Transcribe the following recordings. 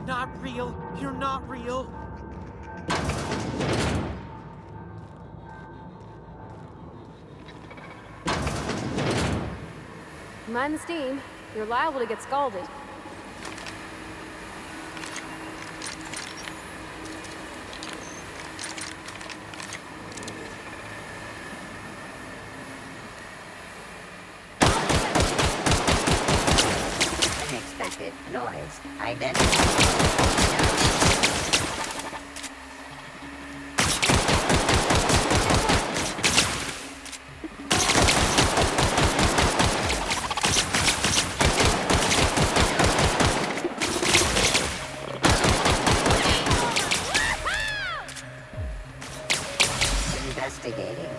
Not real. You're not real. Mind the steam. You're liable to get scalded. Unexpected noise identified. Investigating.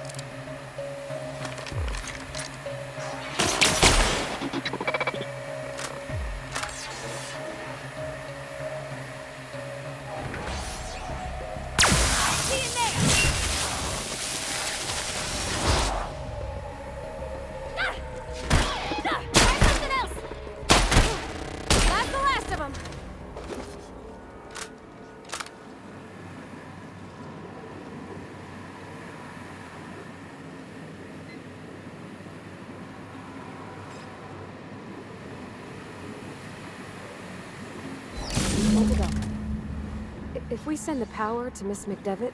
If we send the power to Miss McDevitt,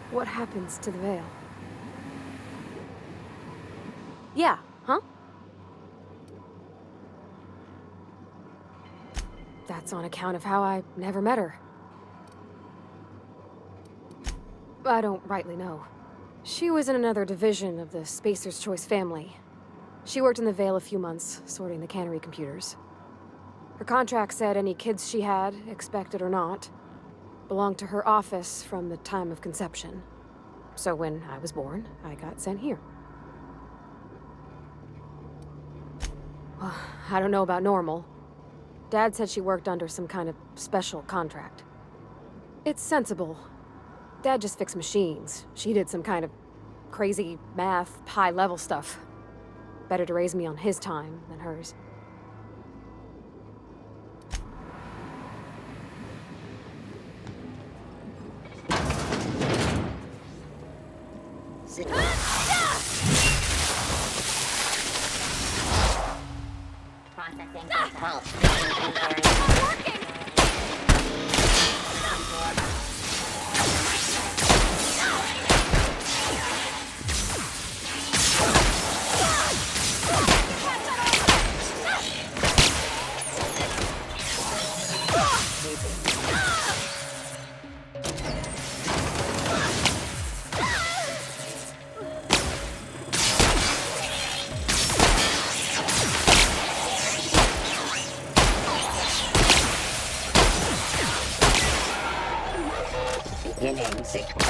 what happens to the veil? Yeah, huh? That's on account of how I never met her. I don't rightly know. She was in another division of the Spacer's Choice family. She worked in the Veil a few months, sorting the cannery computers. Her contract said any kids she had, expected or not, belonged to her office from the time of conception. So when I was born, I got sent here. Well, I don't know about normal. Dad said she worked under some kind of special contract. It's sensible. Dad just fixed machines. She did some kind of crazy math, high-level stuff. Better to raise me on his time than hers. Processing. Beginning sequence.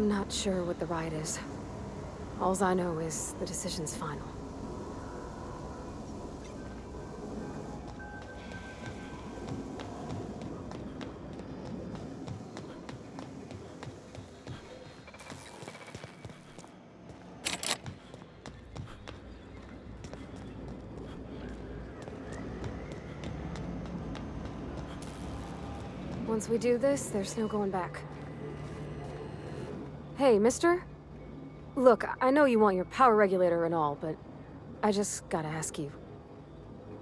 I'm not sure what the ride is. Alls I know is the decision's final. Once we do this, there's no going back. Hey, mister? Look, I know you want your power regulator and all, but I just gotta ask you.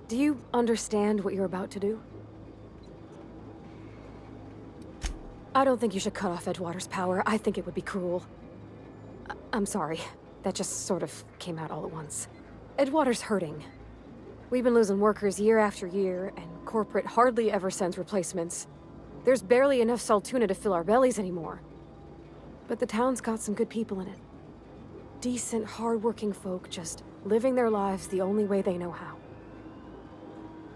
Do you understand what you're about to do? I don't think you should cut off Edgewater's power. I think it would be cruel. I'm sorry. That just sort of came out all at once. Edgewater's hurting. We've been losing workers year after year, and corporate hardly ever sends replacements. There's barely enough Saltuna to fill our bellies anymore. But the town's got some good people in it. Decent, hard-working folk just living their lives the only way they know how.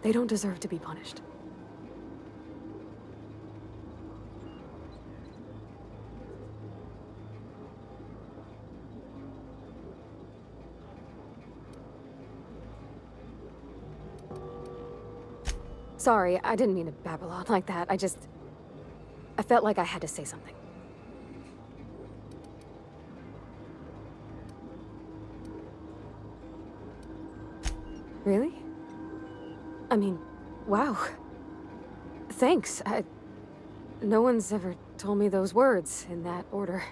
They don't deserve to be punished. Sorry, I didn't mean to babble on like that. I felt like I had to say something. Really? I mean, wow. Thanks. No one's ever told me those words in that order.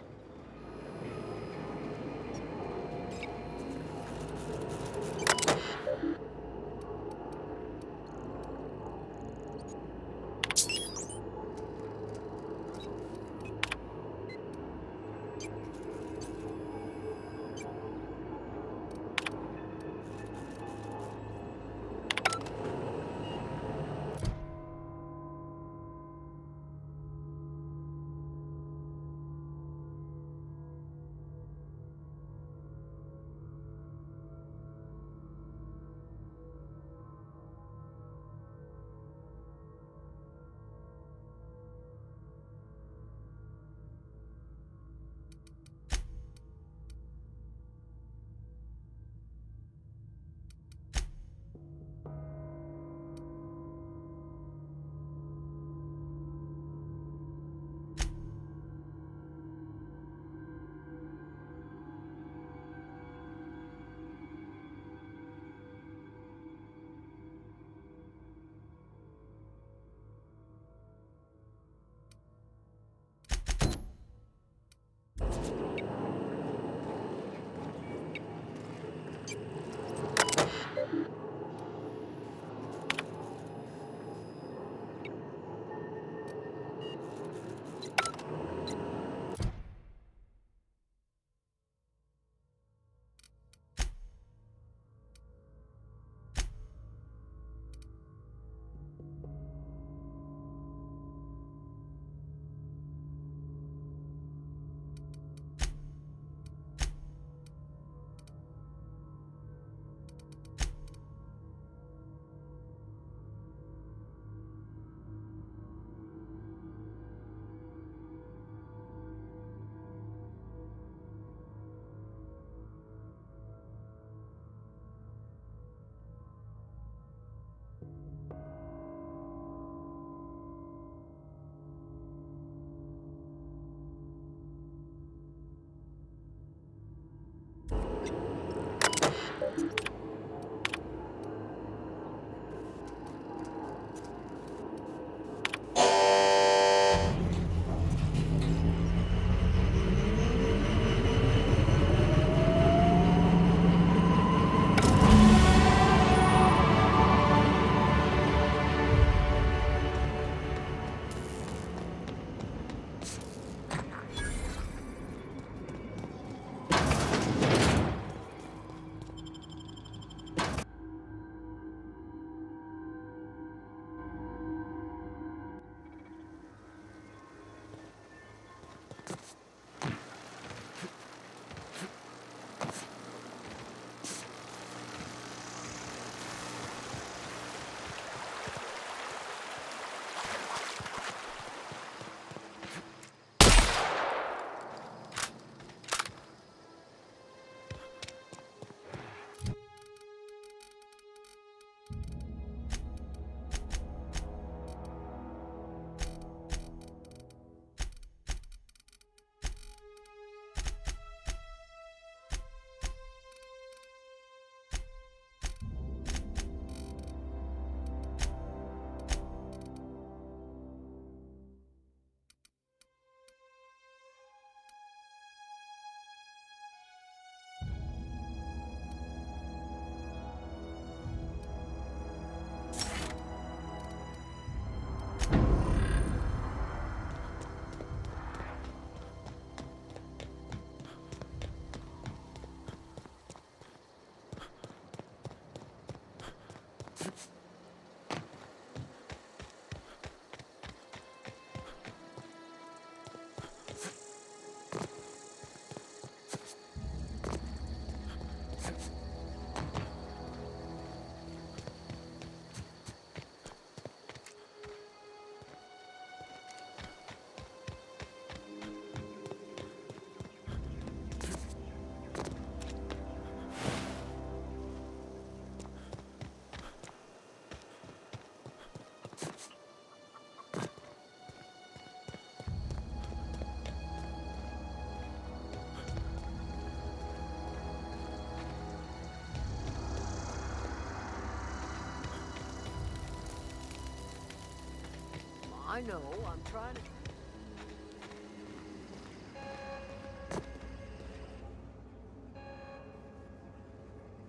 I know, I'm trying to...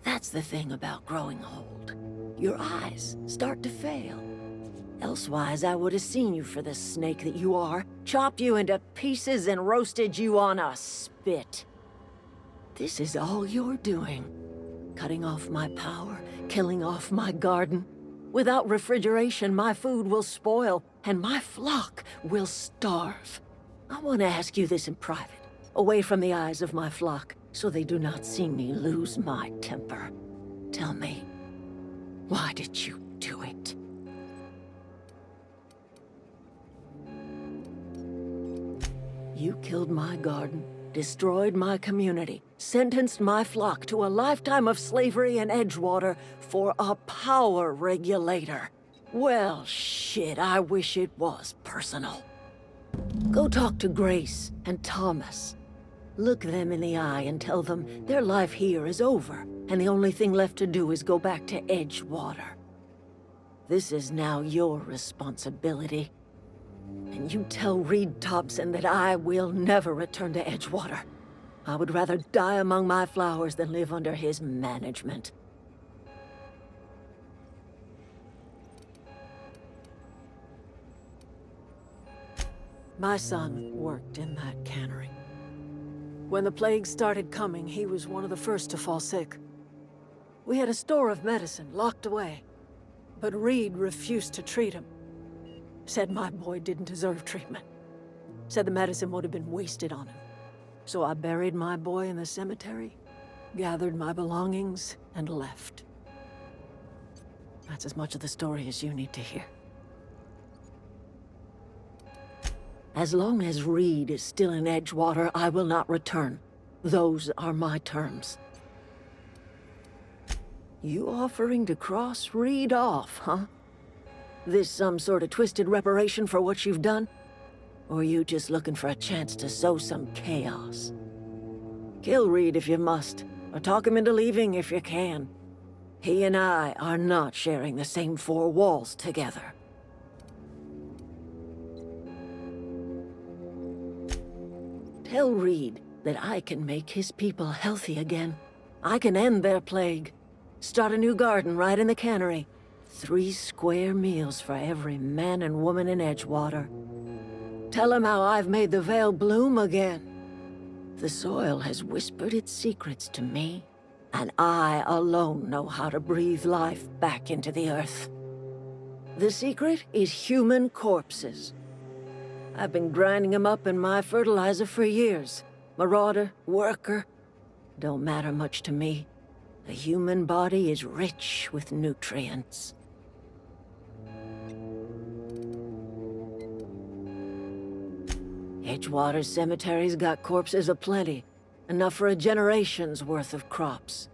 That's the thing about growing old. Your eyes start to fail. Elsewise, I would have seen you for the snake that you are, chopped you into pieces and roasted you on a spit. This is all you're doing. Cutting off my power, killing off my garden. Without refrigeration, my food will spoil, and my flock will starve. I want to ask you this in private, away from the eyes of my flock, so they do not see me lose my temper. Tell me, why did you do it? You killed my garden, destroyed my community, sentenced my flock to a lifetime of slavery in Edgewater for a power regulator. Well, shit, I wish it was personal. Go talk to Grace and Thomas. Look them in the eye and tell them their life here is over, and the only thing left to do is go back to Edgewater. This is now your responsibility. And you tell Reed Thompson that I will never return to Edgewater. I would rather die among my flowers than live under his management. My son worked in that cannery. When the plague started coming, he was one of the first to fall sick. We had a store of medicine locked away, but Reed refused to treat him. Said my boy didn't deserve treatment. Said the medicine would have been wasted on him. So I buried my boy in the cemetery, gathered my belongings, and left. That's as much of the story as you need to hear. As long as Reed is still in Edgewater, I will not return. Those are my terms. You offering to cross Reed off, huh? This some sort of twisted reparation for what you've done? Or you just looking for a chance to sow some chaos? Kill Reed if you must, or talk him into leaving if you can. He and I are not sharing the same four walls together. Tell Reed that I can make his people healthy again. I can end their plague. Start a new garden right in the cannery. 3 square meals for every man and woman in Edgewater. Tell him how I've made the Vale bloom again. The soil has whispered its secrets to me, and I alone know how to breathe life back into the earth. The secret is human corpses. I've been grinding them up in my fertilizer for years. Marauder, worker, don't matter much to me. The human body is rich with nutrients. Edgewater Cemetery's got corpses aplenty, enough for a generation's worth of crops.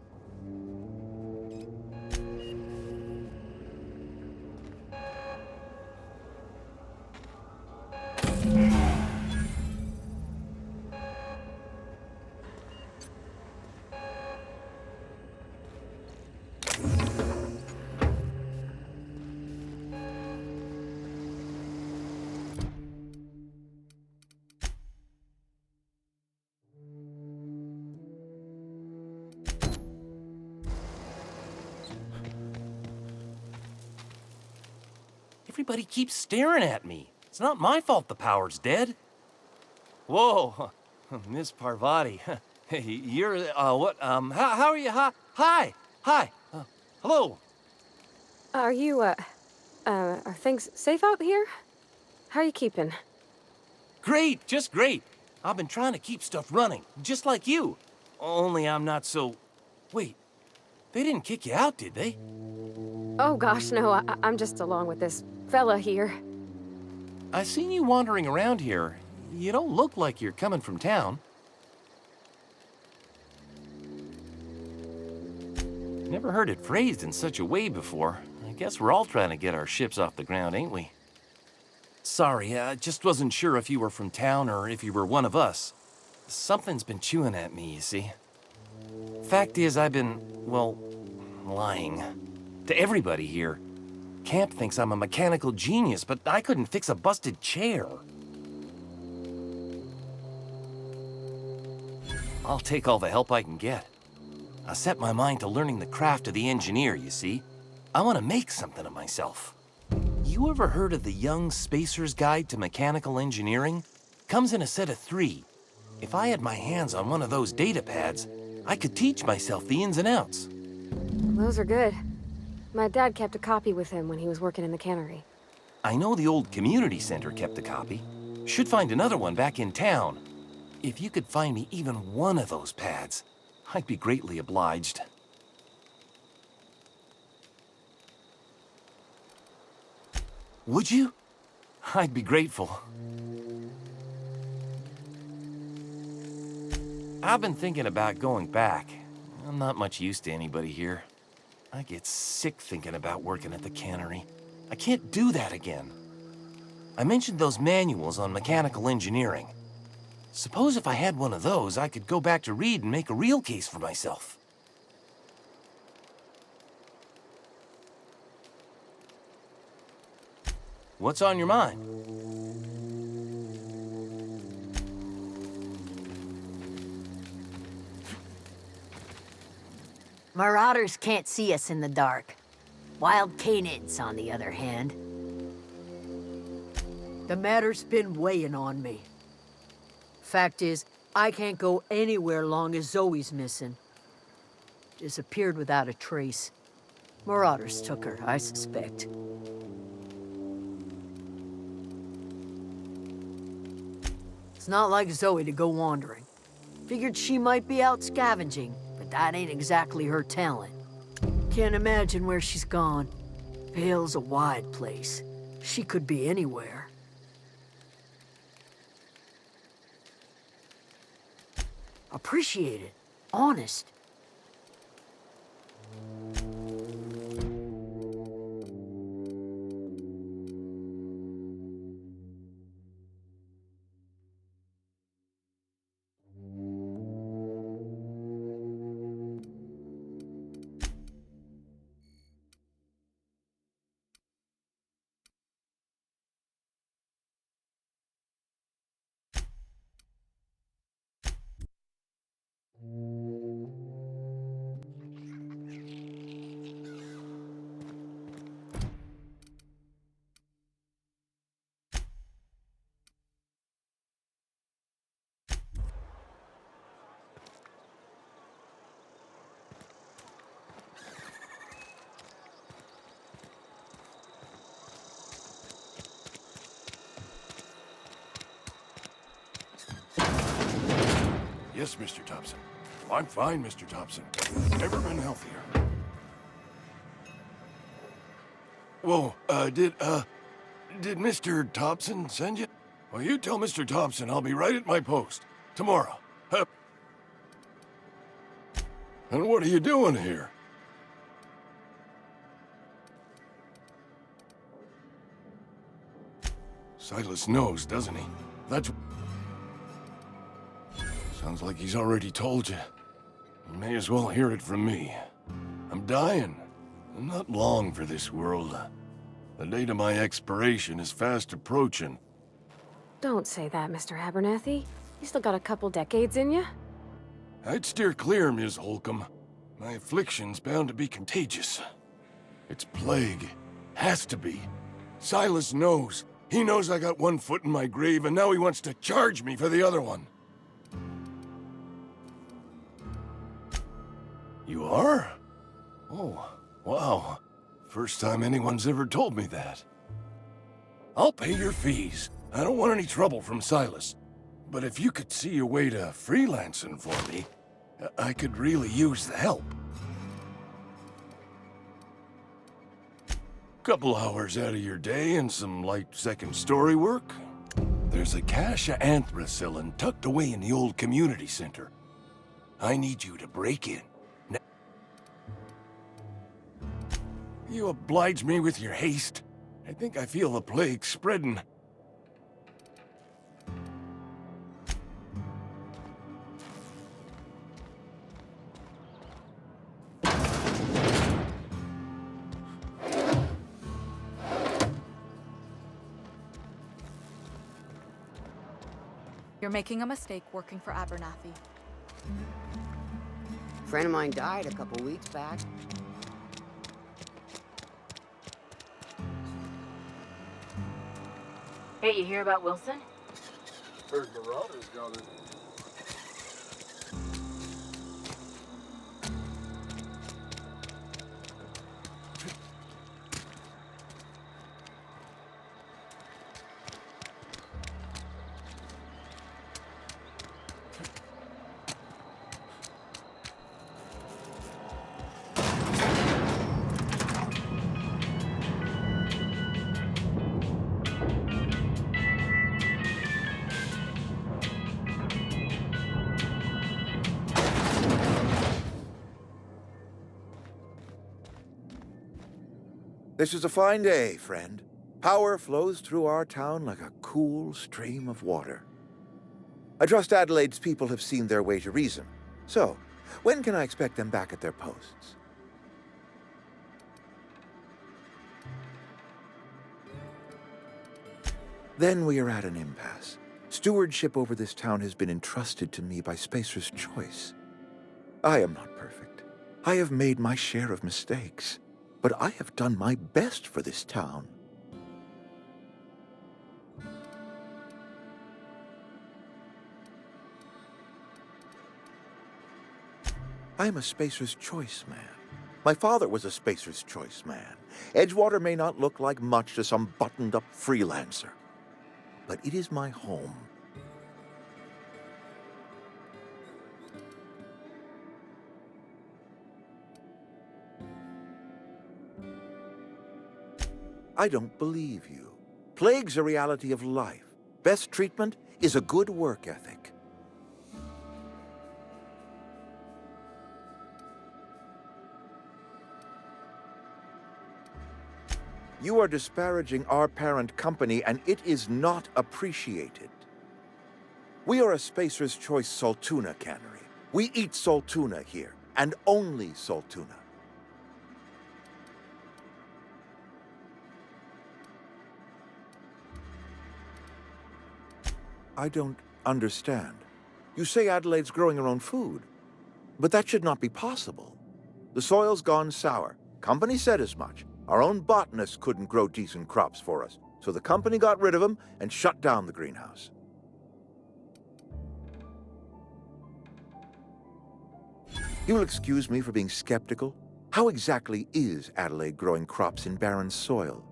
Everybody keeps staring at me. It's not my fault the power's dead. Whoa, Miss Parvati. Hey, you're, how are you? Hi, hello. Are you, are things safe out here? How are you keeping? Great, just great. I've been trying to keep stuff running, just like you. Only I'm not so... Wait, they didn't kick you out, did they? Oh gosh, no, I'm just along with this fella here. I seen you wandering around here. You don't look like you're coming from town. Never heard it phrased in such a way before. I guess we're all trying to get our ships off the ground, ain't we? Sorry, I just wasn't sure if you were from town or if you were one of us. Something's been chewing at me, you see. Fact is, I've been, well, lying. To everybody here. Camp thinks I'm a mechanical genius, but I couldn't fix a busted chair. I'll take all the help I can get. I set my mind to learning the craft of the engineer, you see. I want to make something of myself. You ever heard of the Young Spacer's Guide to Mechanical Engineering? Comes in a set of 3. If I had my hands on one of those data pads, I could teach myself the ins and outs. Those are good. My dad kept a copy with him when he was working in the cannery. I know the old community center kept a copy. Should find another one back in town. If you could find me even one of those pads, I'd be greatly obliged. Would you? I'd be grateful. I've been thinking about going back. I'm not much use to anybody here. I get sick thinking about working at the cannery. I can't do that again. I mentioned those manuals on mechanical engineering. Suppose if I had one of those, I could go back to Reed and make a real case for myself. What's on your mind? Marauders can't see us in the dark. Wild Canids, on the other hand. The matter's been weighing on me. Fact is, I can't go anywhere long as Zoe's missing. Disappeared without a trace. Marauders took her, I suspect. It's not like Zoe to go wandering. Figured she might be out scavenging, but that ain't exactly her talent. Can't imagine where she's gone. Vale's a wide place. She could be anywhere. Appreciate it. Honest. Yes, Mr. Thompson. I'm fine, Mr. Thompson. Never been healthier. Whoa, did Mr. Thompson send you? Well, you tell Mr. Thompson I'll be right at my post. Tomorrow. And what are you doing here? Silas knows, doesn't he? That's... Sounds like he's already told you. You may as well hear it from me. I'm dying. I'm not long for this world. The date of my expiration is fast approaching. Don't say that, Mr. Abernathy. You still got a couple decades in you. I'd steer clear, Ms. Holcomb. My affliction's bound to be contagious. It's plague. Has to be. Silas knows. He knows I got one foot in my grave, and now he wants to charge me for the other one. You are? Oh, wow. First time anyone's ever told me that. I'll pay your fees. I don't want any trouble from Silas. But if you could see your way to freelancing for me, I could really use the help. Couple hours out of your day and some light second story work. There's a cache of anthracillin tucked away in the old community center. I need you to break in. You oblige me with your haste. I think I feel the plague spreading. You're making a mistake working for Abernathy. A friend of mine died a couple weeks back. Hey, you hear about Wilson? Heard Marauders got it. This is a fine day, friend. Power flows through our town like a cool stream of water. I trust Adelaide's people have seen their way to reason. So, when can I expect them back at their posts? Then we are at an impasse. Stewardship over this town has been entrusted to me by Spacer's Choice. I am not perfect. I have made my share of mistakes. But I have done my best for this town. I am a Spacer's Choice man. My father was a Spacer's Choice man. Edgewater may not look like much to some buttoned-up freelancer, but it is my home. I don't believe you. Plague's a reality of life. Best treatment is a good work ethic. You are disparaging our parent company, and it is not appreciated. We are a Spacer's Choice Saltuna cannery. We eat Saltuna here, and only Saltuna. I don't understand. You say Adelaide's growing her own food, but that should not be possible. The soil's gone sour. Company said as much. Our own botanists couldn't grow decent crops for us, so the company got rid of them and shut down the greenhouse. You will excuse me for being skeptical. How exactly is Adelaide growing crops in barren soil?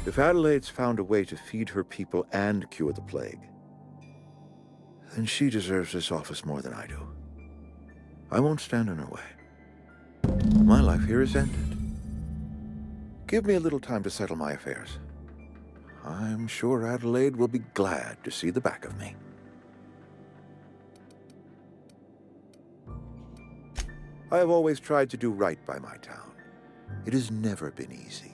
If Adelaide's found a way to feed her people and cure the plague, then she deserves this office more than I do. I won't stand in her way. My life here is ended. Give me a little time to settle my affairs. I'm sure Adelaide will be glad to see the back of me. I have always tried to do right by my town. It has never been easy.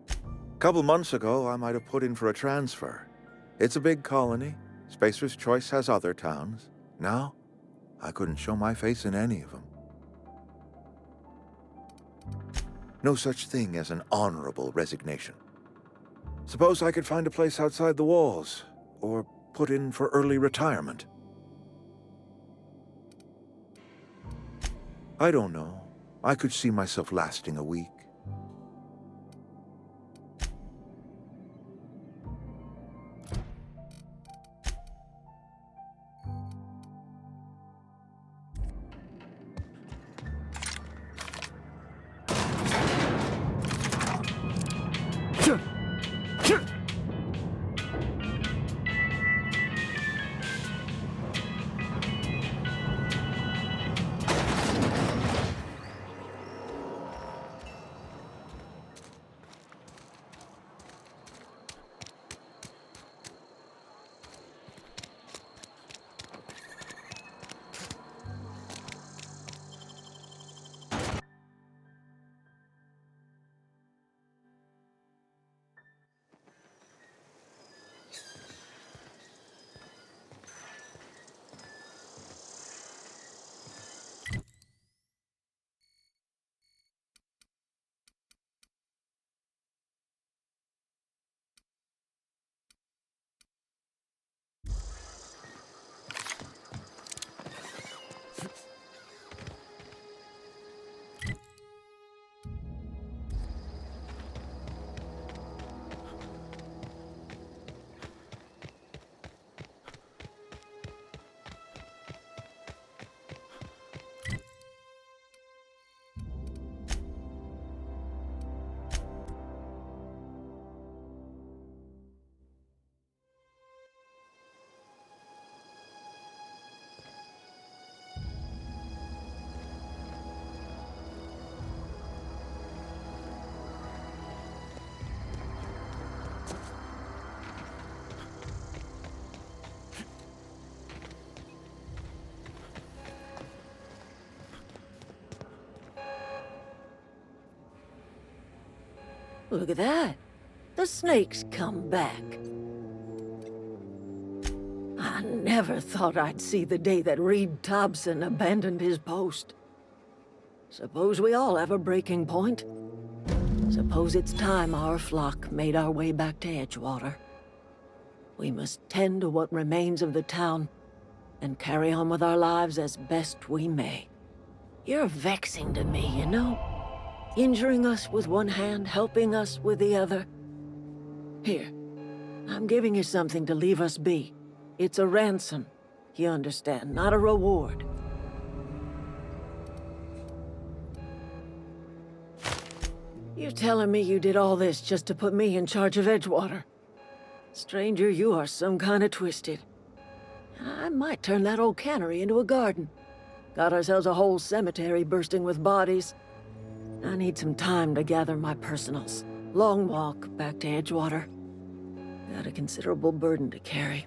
A couple months ago, I might have put in for a transfer. It's a big colony. Spacer's Choice has other towns. Now, I couldn't show my face in any of them. No such thing as an honorable resignation. Suppose I could find a place outside the walls, or put in for early retirement. I don't know. I could see myself lasting a week. Look at that. The snake's come back. I never thought I'd see the day that Reed Thompson abandoned his post. Suppose we all have a breaking point. Suppose it's time our flock made our way back to Edgewater. We must tend to what remains of the town and carry on with our lives as best we may. You're vexing to me, you know? Injuring us with one hand, helping us with the other. Here, I'm giving you something to leave us be. It's a ransom, you understand, not a reward. You telling me you did all this just to put me in charge of Edgewater? Stranger, you are some kind of twisted. I might turn that old cannery into a garden. Got ourselves a whole cemetery bursting with bodies. I need some time to gather my personals. Long walk back to Edgewater. Got a considerable burden to carry.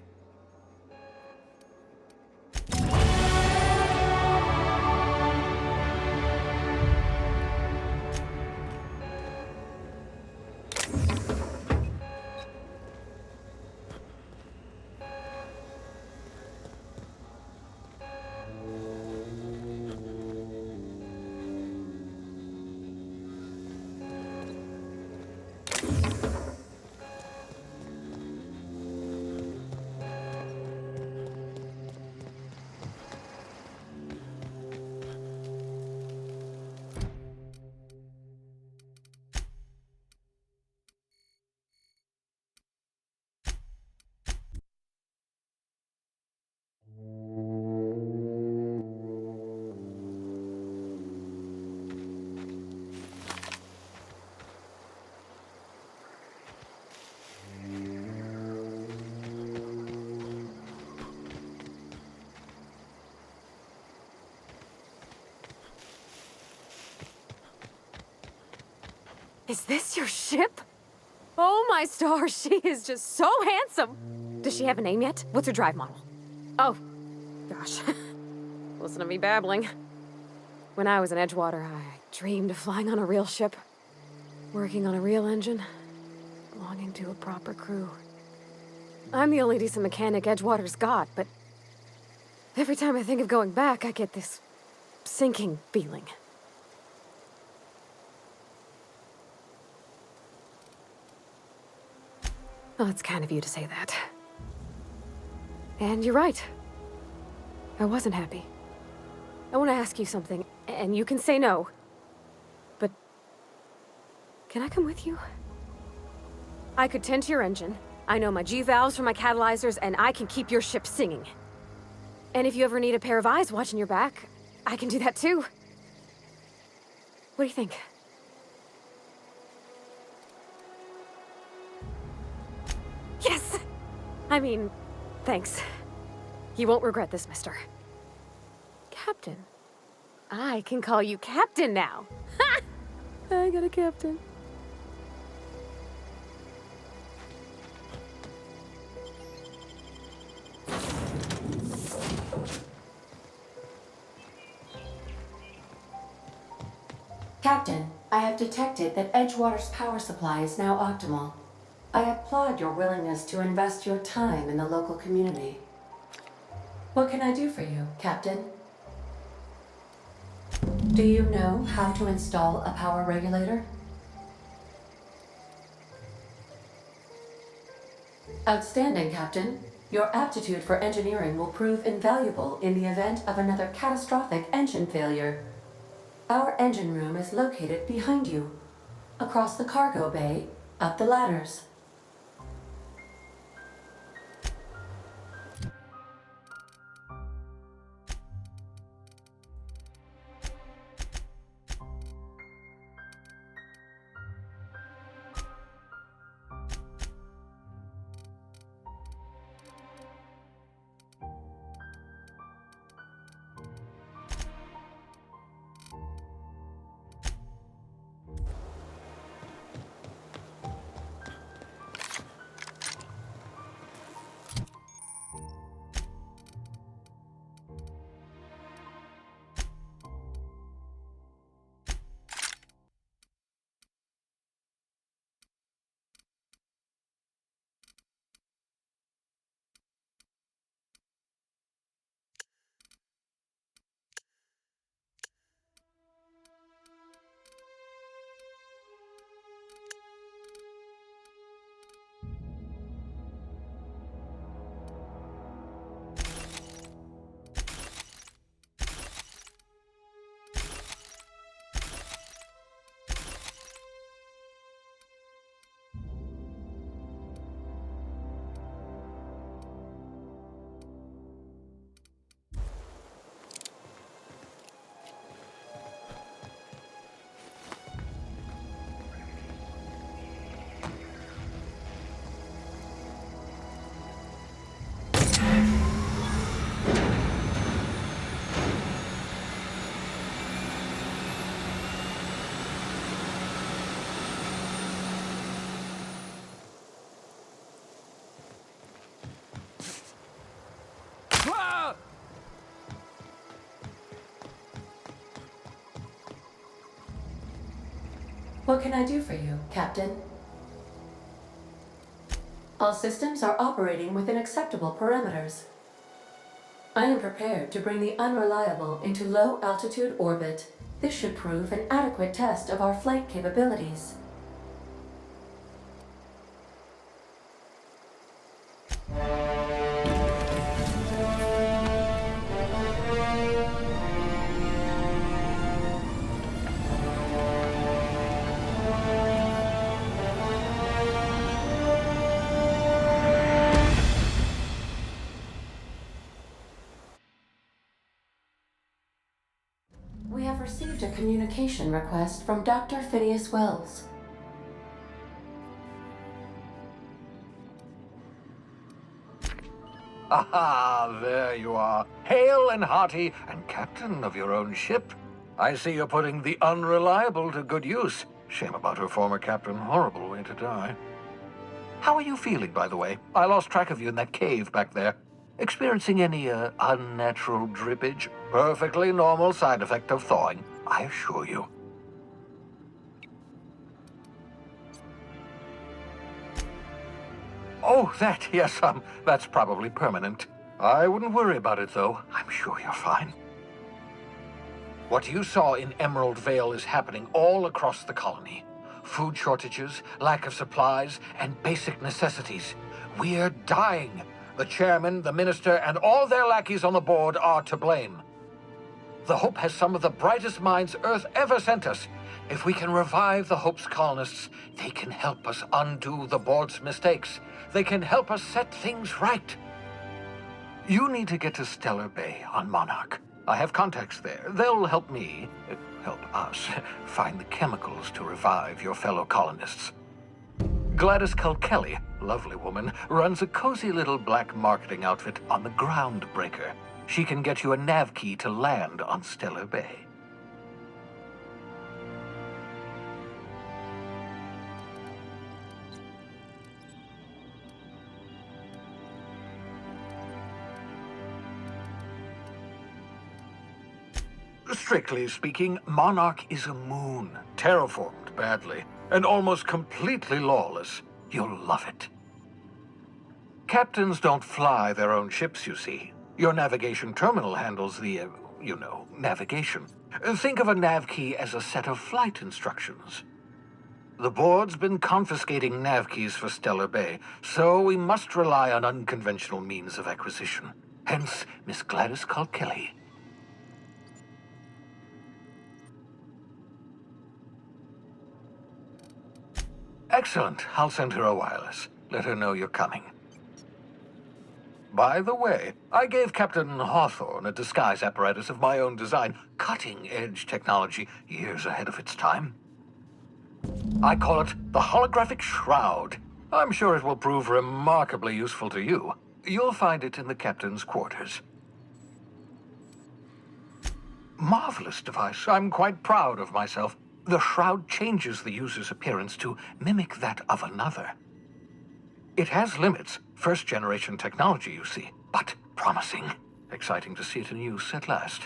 Is this your ship? Oh my stars, she is just so handsome! Does she have a name yet? What's her drive model? Oh, gosh. Listen to me babbling. When I was in Edgewater, I dreamed of flying on a real ship, working on a real engine, belonging to a proper crew. I'm the only decent mechanic Edgewater's got, but every time I think of going back, I get this sinking feeling. Well, it's kind of you to say that. And you're right. I wasn't happy. I want to ask you something, and you can say no. But can I come with you? I could tend to your engine. I know my G-valves for my catalyzers, and I can keep your ship singing. And if you ever need a pair of eyes watching your back, I can do that too. What do you think? Yes! I mean, thanks. You won't regret this, mister. Captain. I can call you Captain now. Ha! I got a captain. Captain, I have detected that Edgewater's power supply is now optimal. I applaud your willingness to invest your time in the local community. What can I do for you, Captain? Do you know how to install a power regulator? Outstanding, Captain. Your aptitude for engineering will prove invaluable in the event of another catastrophic engine failure. Our engine room is located behind you, across the cargo bay, up the ladders. What can I do for you, Captain? All systems are operating within acceptable parameters. I am prepared to bring the Unreliable into low-altitude orbit. This should prove an adequate test of our flight capabilities. We have received a communication request from Dr. Phineas Wells. Aha, there you are. Hale and hearty, and captain of your own ship. I see you're putting the Unreliable to good use. Shame about her former captain. Horrible way to die. How are you feeling, by the way? I lost track of you in that cave back there. Experiencing any, unnatural drippage? Perfectly normal side effect of thawing, I assure you. Oh, that, yes, that's probably permanent. I wouldn't worry about it, though. I'm sure you're fine. What you saw in Emerald Vale is happening all across the colony. Food shortages, lack of supplies, and basic necessities. We're dying. The chairman, the minister, and all their lackeys on the board are to blame. The Hope has some of the brightest minds Earth ever sent us. If we can revive the Hope's colonists, they can help us undo the board's mistakes. They can help us set things right. You need to get to Stellar Bay on Monarch. I have contacts there. They'll help me, help us, find the chemicals to revive your fellow colonists. Gladys Kilkelly, lovely woman, runs a cozy little black marketing outfit on the Groundbreaker. She can get you a nav key to land on Stellar Bay. Strictly speaking, Monarch is a moon, terraformed badly, and almost completely lawless. You'll love it. Captains don't fly their own ships, you see. Your navigation terminal handles the, navigation. Think of a nav key as a set of flight instructions. The board's been confiscating nav keys for Stellar Bay, so we must rely on unconventional means of acquisition. Hence, Miss Gladys Kilkelly. Excellent. I'll send her a wireless. Let her know you're coming. By the way, I gave Captain Hawthorne a disguise apparatus of my own design, cutting-edge technology, years ahead of its time. I call it the Holographic Shroud. I'm sure it will prove remarkably useful to you. You'll find it in the captain's quarters. Marvelous device. I'm quite proud of myself. The shroud changes the user's appearance to mimic that of another. It has limits, first-generation technology, you see, but promising. Exciting to see it in use at last.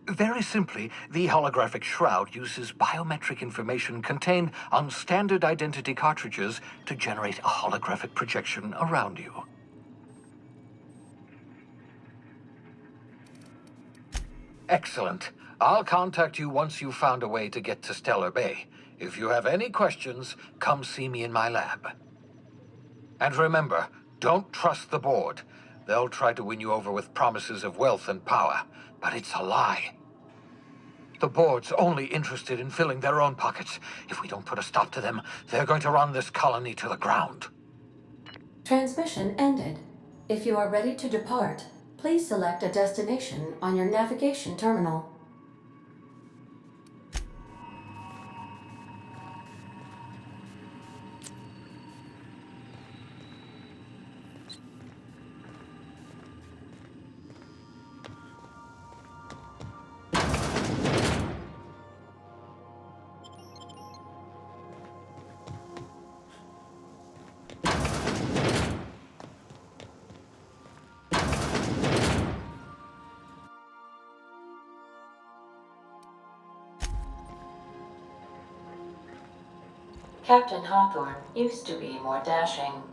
Very simply, the holographic shroud uses biometric information contained on standard identity cartridges to generate a holographic projection around you. Excellent. I'll contact you once you've found a way to get to Stellar Bay. If you have any questions, come see me in my lab. And remember, don't trust the board. They'll try to win you over with promises of wealth and power, but it's a lie. The board's only interested in filling their own pockets. If we don't put a stop to them, they're going to run this colony to the ground. Transmission ended. If you are ready to depart, please select a destination on your navigation terminal. Captain Hawthorne used to be more dashing.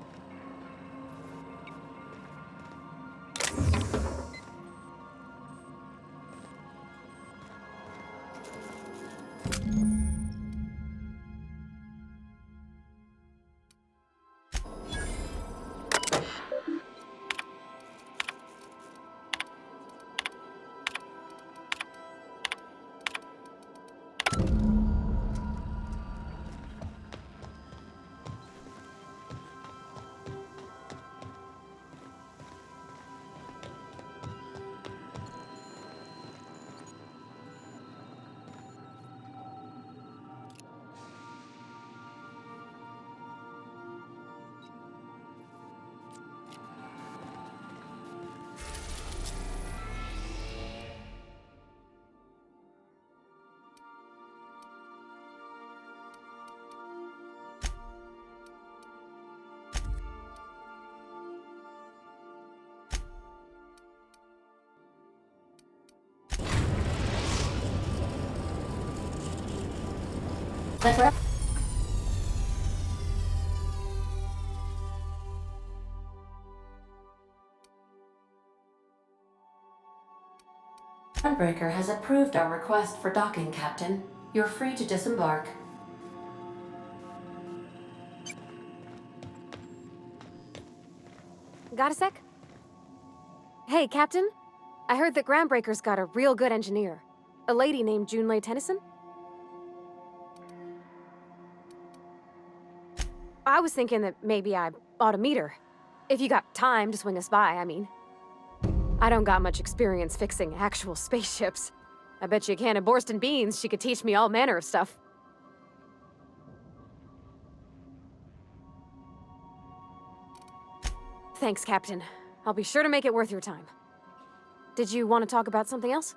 Groundbreaker has approved our request for docking, Captain. You're free to disembark. Got a sec? Hey, Captain. I heard that Groundbreaker's got a real good engineer. A lady named Junlei Tennyson? I was thinking that maybe I ought to meet her. If you got time to swing us by, I mean. I don't got much experience fixing actual spaceships. I bet you a can of Borston beans she could teach me all manner of stuff. Thanks, Captain. I'll be sure to make it worth your time. Did you want to talk about something else?